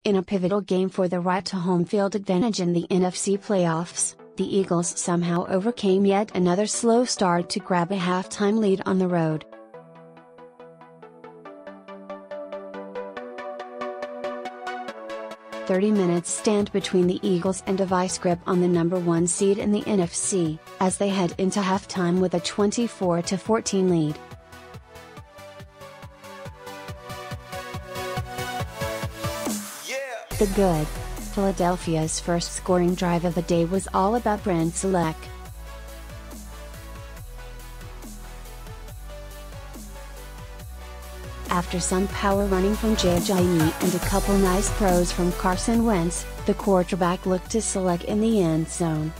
In a pivotal game for the right to home field advantage in the NFC playoffs, the Eagles somehow overcame yet another slow start to grab a halftime lead on the road. "30 minutes stand between the Eagles and a vice grip on the number 1 seed in the NFC, as they head into halftime with a 24-14 lead. The good. Philadelphia's first scoring drive of the day was all about Brent Celek. After some power running from J.J. and a couple nice throws from Carson Wentz, the quarterback looked to Celek in the end zone.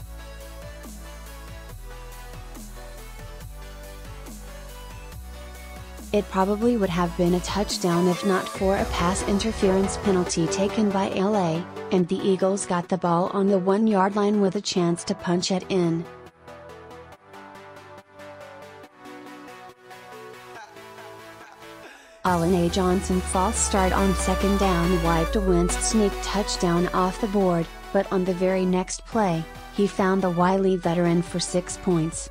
It probably would have been a touchdown if not for a pass interference penalty taken by LA, and the Eagles got the ball on the 1-yard line with a chance to punch it in. Allen A. Johnson false start on second down wiped a Wentz sneak touchdown off the board, but on the very next play, he found the wily veteran for 6 points.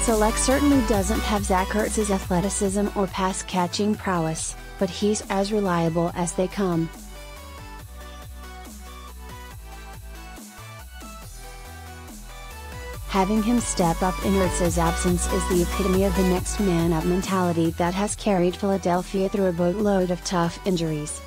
Celek certainly doesn't have Zach Ertz's athleticism or pass-catching prowess, but he's as reliable as they come. Having him step up in Ertz's absence is the epitome of the next man up mentality that has carried Philadelphia through a boatload of tough injuries.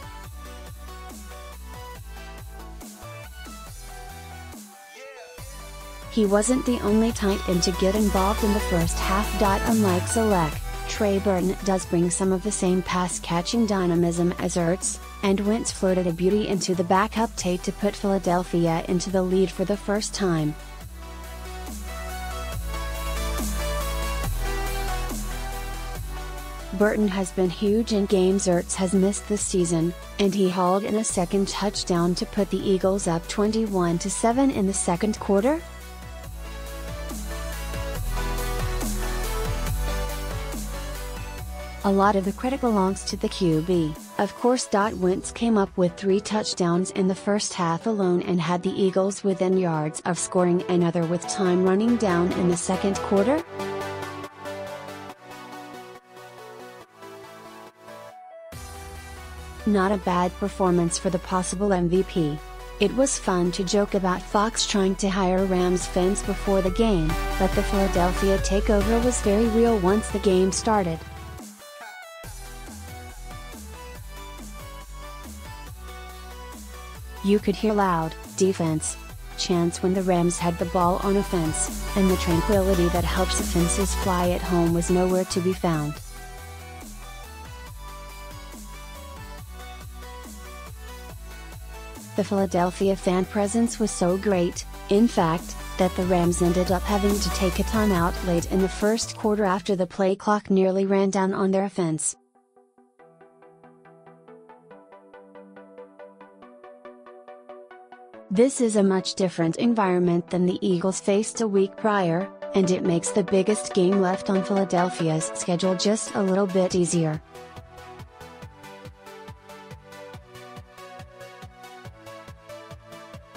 He wasn't the only tight end to get involved in the first half. Unlike Celek, Trey Burton does bring some of the same pass-catching dynamism as Ertz, and Wentz floated a beauty into the backup Tate to put Philadelphia into the lead for the first time. Burton has been huge in games Ertz has missed this season, and he hauled in a second touchdown to put the Eagles up 21-7 in the second quarter. A lot of the credit belongs to the QB, of course. Wentz came up with 3 touchdowns in the first half alone and had the Eagles within yards of scoring another with time running down in the second quarter. Not a bad performance for the possible MVP. It was fun to joke about Fox trying to hire Rams fans before the game, but the Philadelphia takeover was very real once the game started. You could hear loud "defense" chants when the Rams had the ball on offense, and the tranquility that helps offenses fly at home was nowhere to be found. The Philadelphia fan presence was so great, in fact, that the Rams ended up having to take a timeout late in the first quarter after the play clock nearly ran down on their offense. This is a much different environment than the Eagles faced a week prior, and it makes the biggest game left on Philadelphia's schedule just a little bit easier.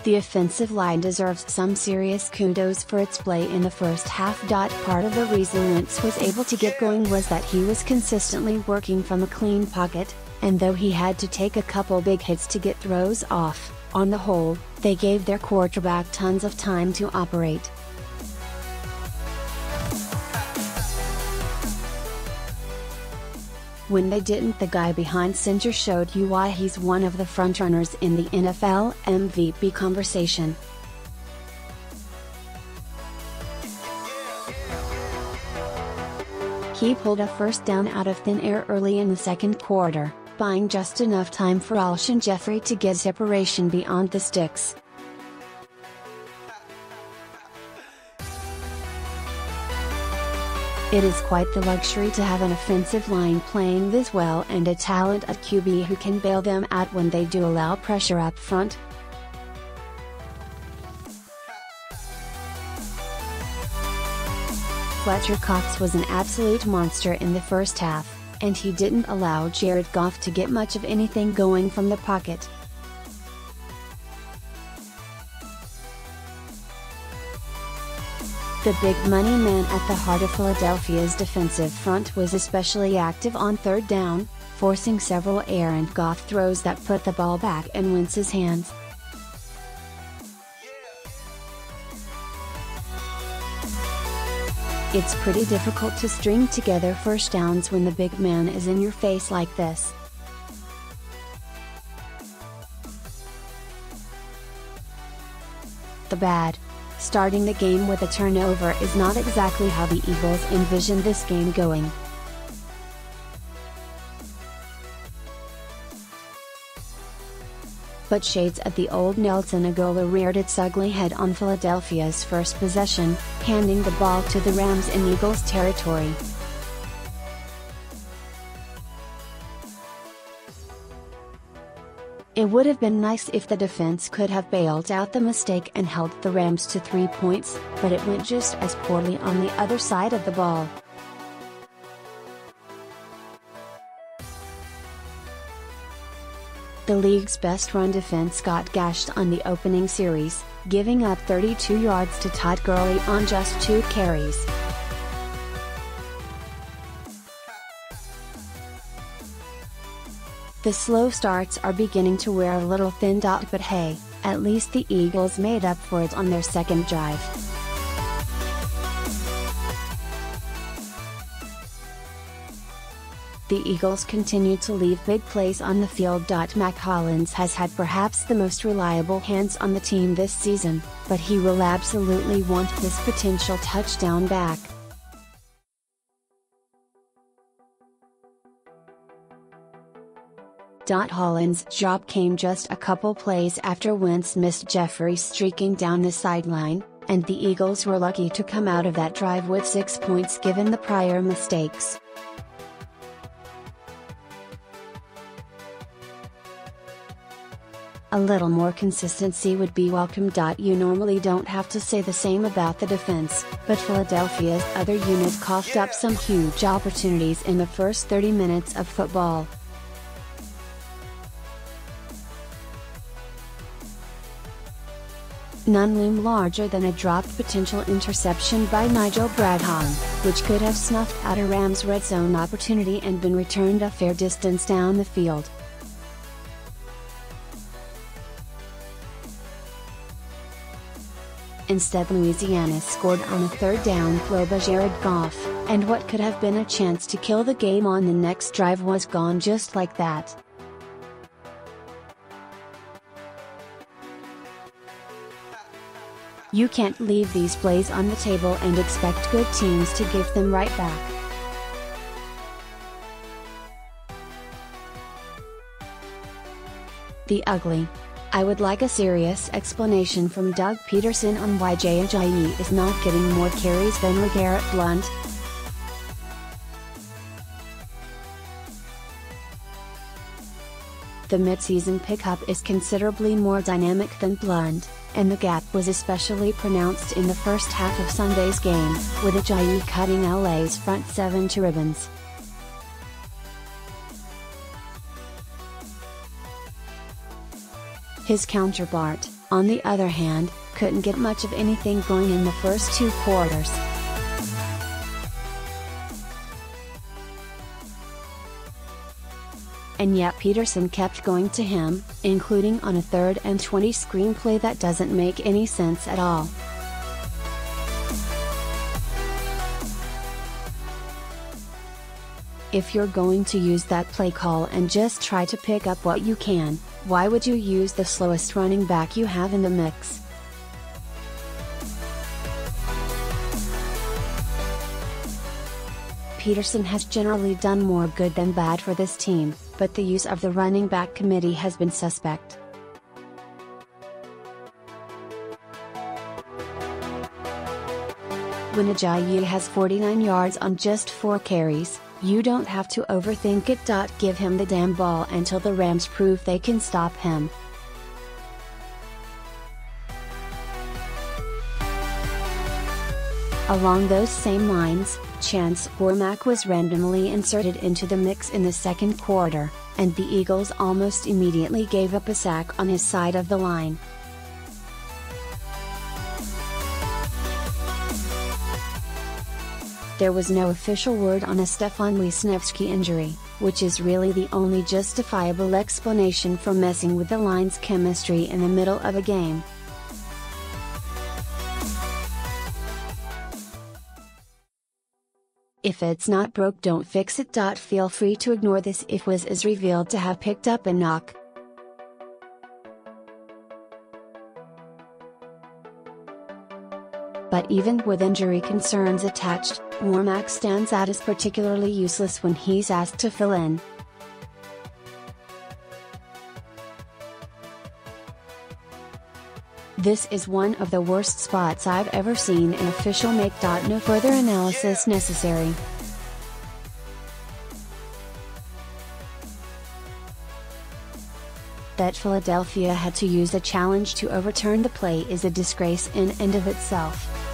The offensive line deserves some serious kudos for its play in the first half. Part of the reason Wentz was able to get going was that he was consistently working from a clean pocket, and though he had to take a couple big hits to get throws off, on the whole, they gave their quarterback tons of time to operate. When they didn't, the guy behind center showed you why he's one of the frontrunners in the NFL MVP conversation. He pulled a first down out of thin air early in the second quarter, buying just enough time for Alshon Jeffrey to get separation beyond the sticks. It is quite the luxury to have an offensive line playing this well and a talent at QB who can bail them out when they do allow pressure up front. Fletcher Cox was an absolute monster in the first half, and he didn't allow Jared Goff to get much of anything going from the pocket. The big money man at the heart of Philadelphia's defensive front was especially active on third down, forcing several errant Goff throws that put the ball back in Wentz's hands. It's pretty difficult to string together first downs when the big man is in your face like this. The bad. Starting the game with a turnover is not exactly how the Eagles envisioned this game going. But shades of the old Nelson Agholor reared its ugly head on Philadelphia's first possession, handing the ball to the Rams in Eagles territory. It would have been nice if the defense could have bailed out the mistake and held the Rams to 3 points, but it went just as poorly on the other side of the ball. The league's best run defense got gashed on the opening series, giving up 32 yards to Todd Gurley on just 2 carries. The slow starts are beginning to wear a little thin, but hey, at least the Eagles made up for it on their second drive. The Eagles continue to leave big plays on the field. Mac Hollins has had perhaps the most reliable hands on the team this season, but he will absolutely want this potential touchdown back. Hollins' drop came just a couple plays after Wentz missed Jeffrey streaking down the sideline, and the Eagles were lucky to come out of that drive with 6 points given the prior mistakes. A little more consistency would be welcome. You normally don't have to say the same about the defense, but Philadelphia's other unit coughed up some huge opportunities in the first 30 minutes of football. None loom larger than a dropped potential interception by Nigel Bradham, which could have snuffed out a Rams red zone opportunity and been returned a fair distance down the field. Instead, Louisiana scored on a third down throw by Jared Goff, and what could have been a chance to kill the game on the next drive was gone just like that. You can't leave these plays on the table and expect good teams to give them right back. The ugly. I would like a serious explanation from Doug Peterson on why Jay Ajayi is not getting more carries than LeGarrette Blount. The midseason pickup is considerably more dynamic than Blount, and the gap was especially pronounced in the first half of Sunday's game, with Ajayi cutting LA's front seven to ribbons. His counterpart, on the other hand, couldn't get much of anything going in the first 2 quarters. And yet Peterson kept going to him, including on a 3rd and 20 screenplay that doesn't make any sense at all. If you're going to use that play call and just try to pick up what you can, why would you use the slowest running back you have in the mix? Peterson has generally done more good than bad for this team, but the use of the running back committee has been suspect. When Ajayi has 49 yards on just 4 carries, you don't have to overthink it. Give him the damn ball until the Rams prove they can stop him. Along those same lines, Chance Warmack was randomly inserted into the mix in the second quarter, and the Eagles almost immediately gave up a sack on his side of the line. There was no official word on a Stefan Wisniewski injury, which is really the only justifiable explanation for messing with the line's chemistry in the middle of a game. If it's not broke, don't fix it. Feel free to ignore this if Wiz is revealed to have picked up a knock. But even with injury concerns attached, Warmack stands out as particularly useless when he's asked to fill in. This is one of the worst spots I've ever seen an official make. No further analysis necessary. That Philadelphia had to use a challenge to overturn the play is a disgrace in and of itself.